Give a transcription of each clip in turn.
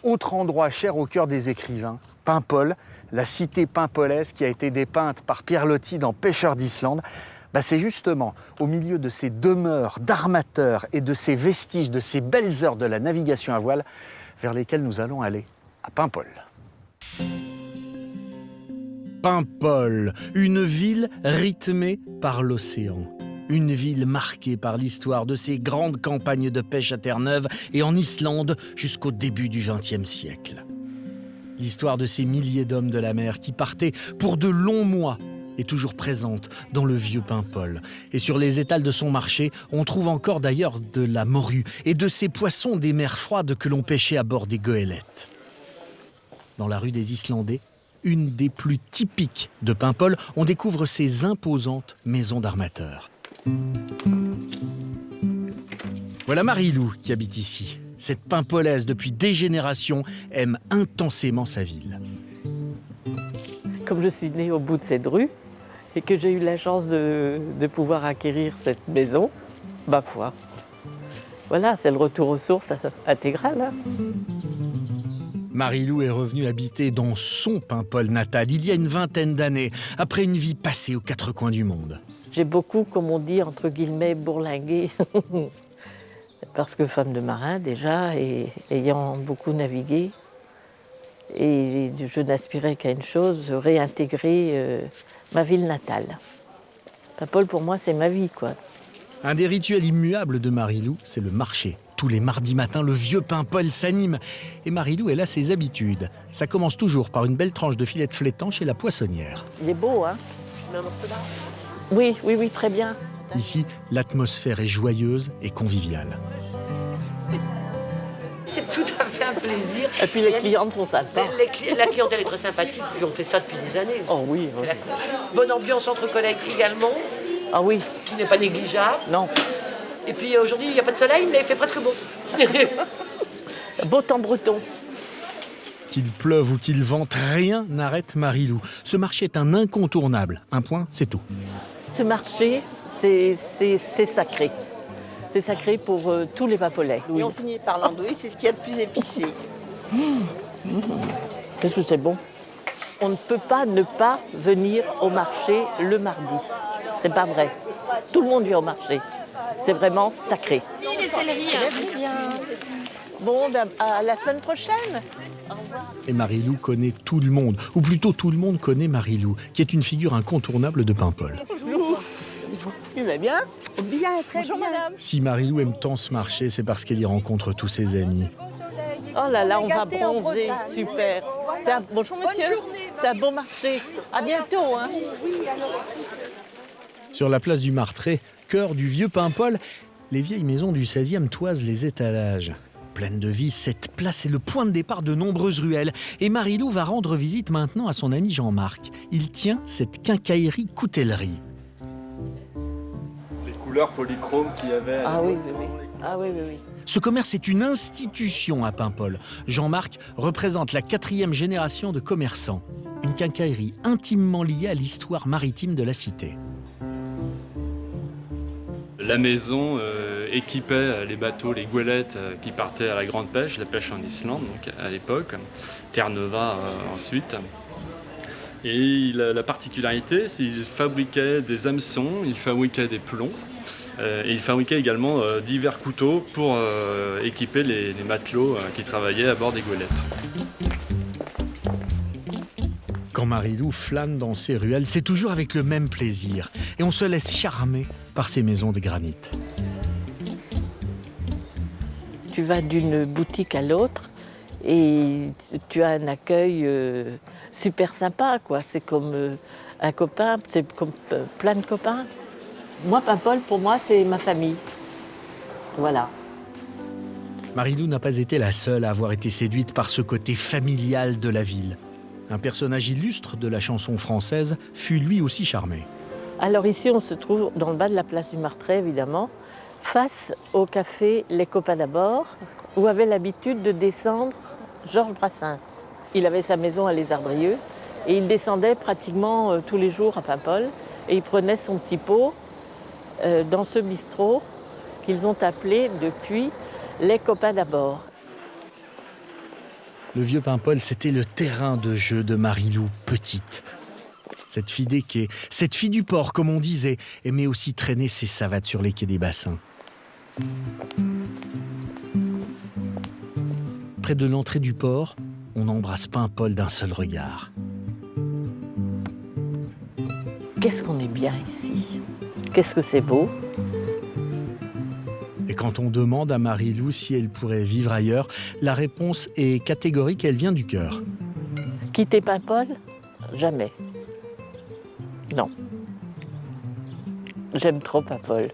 Autre endroit cher au cœur des écrivains, Paimpol, la cité paimpolaise qui a été dépeinte par Pierre Loti dans Pêcheurs d'Islande. C'est justement au milieu de ces demeures d'armateurs et de ces vestiges, de ces belles heures de la navigation à voile, vers lesquelles nous allons aller à Paimpol. Paimpol, une ville rythmée par l'océan. Une ville marquée par l'histoire de ces grandes campagnes de pêche à Terre-Neuve et en Islande jusqu'au début du XXe siècle. L'histoire de ces milliers d'hommes de la mer qui partaient pour de longs mois est toujours présente dans le vieux Paimpol. Et sur les étals de son marché, on trouve encore d'ailleurs de la morue et de ces poissons des mers froides que l'on pêchait à bord des goélettes. Dans la rue des Islandais, une des plus typiques de Paimpol, on découvre ces imposantes maisons d'armateurs. Voilà Marie-Lou qui habite ici. Cette Paimpolaise, depuis des générations, aime intensément sa ville. Comme je suis née au bout de cette rue et que j'ai eu la chance de pouvoir acquérir cette maison, ma foi, voilà, c'est le retour aux sources intégral. Hein. Marie-Lou est revenue habiter dans son Paimpol natal il y a une vingtaine d'années, après une vie passée aux quatre coins du monde. J'ai beaucoup, comme on dit, entre guillemets, bourlingué. Parce que femme de marin, déjà, et ayant beaucoup navigué, et je n'aspirais qu'à une chose, réintégrer ma ville natale. Paimpol, pour moi, c'est ma vie, quoi. Un des rituels immuables de Marie-Lou, c'est le marché. Tous les mardis matins, le vieux Paimpol s'anime. Et Marie-Lou, elle a ses habitudes. Ça commence toujours par une belle tranche de filet de flétan chez la poissonnière. Il est beau, hein? Oui, très bien. Ici, l'atmosphère est joyeuse et conviviale. C'est tout à fait un plaisir. Et puis les clientes sont sympas. La clientèle est très sympathique, puis on fait ça depuis des années. Oh oui. C'est la bonne ambiance entre collègues également. Ah oui. Qui n'est pas négligeable. Non. Et puis aujourd'hui, il n'y a pas de soleil, mais il fait presque beau. Beau temps breton. Qu'il pleuve ou qu'il vente, rien n'arrête Marie-Lou. Ce marché est un incontournable. Un point, c'est tout. Ce marché, c'est sacré. C'est sacré pour tous les Pampolais. Et on finit par l'andouille, c'est ce qu'il y a de plus épicé. Qu'est-ce que c'est bon. On ne peut pas ne pas venir au marché le mardi. C'est pas vrai. Tout le monde vient au marché. C'est vraiment sacré. Oui, les céleris. Bon, à la semaine prochaine. Et Marie-Lou connaît tout le monde, ou plutôt tout le monde connaît Marie-Lou, qui est une figure incontournable de Paimpol. Bonjour. Il va bien? Bien, très Bonjour, bien. madame. Si Marie-Lou aime tant ce marché, c'est parce qu'elle y rencontre tous ses amis. Oh là là, on va bronzer, super. Bonjour monsieur, c'est un bon marché. À bientôt. Hein. Sur la place du Martré, cœur du vieux Paimpol, les vieilles maisons du 16e toisent les étalages. Pleine de vie, cette place est le point de départ de nombreuses ruelles. Et Marie-Lou va rendre visite maintenant à son ami Jean-Marc. Il tient cette quincaillerie coutellerie. Les couleurs polychromes qu'il y avait à Ah oui, l'époque, oui, oui. Ah oui, oui, oui. Ce commerce est une institution à Paimpol. Jean-Marc représente la 4e génération de commerçants. Une quincaillerie intimement liée à l'histoire maritime de la cité. La maison équipait les bateaux, les goélettes qui partaient à la grande pêche, la pêche en Islande donc, à l'époque, Terre-Neuve ensuite. Et la particularité, c'est qu'ils fabriquaient des hameçons, ils fabriquaient des plombs, et ils fabriquaient également divers couteaux pour équiper les matelots qui travaillaient à bord des goélettes. Quand Marie-Lou flâne dans ces ruelles, c'est toujours avec le même plaisir. Et on se laisse charmer par ces maisons de granit. Tu vas d'une boutique à l'autre et tu as un accueil super sympa, quoi. C'est comme un copain, c'est comme plein de copains. Moi, Paimpol, pour moi, c'est ma famille. Voilà. Marie-Lou n'a pas été la seule à avoir été séduite par ce côté familial de la ville. Un personnage illustre de la chanson française fut lui aussi charmé. Alors ici, on se trouve dans le bas de la place du Martré, évidemment, face au café Les Copains d'abord, où avait l'habitude de descendre Georges Brassens. Il avait sa maison à Les Ardrieux et il descendait pratiquement tous les jours à Paimpol et il prenait son petit pot dans ce bistrot qu'ils ont appelé depuis Les Copains d'abord. Le vieux Paimpol, c'était le terrain de jeu de Marie-Lou petite. Cette fille des quais, cette fille du port, comme on disait, aimait aussi traîner ses savates sur les quais des bassins. Près de l'entrée du port, on embrasse Paimpol d'un seul regard. Qu'est-ce qu'on est bien ici. Qu'est-ce que c'est beau. Et quand on demande à Marie-Lou si elle pourrait vivre ailleurs, la réponse est catégorique, elle vient du cœur. Quitter Paimpol? Jamais. Non. J'aime trop Paimpol.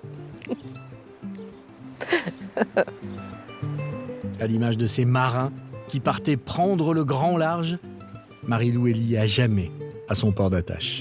À l'image de ces marins qui partaient prendre le grand large, Marie-Lou est liée à jamais à son port d'attache.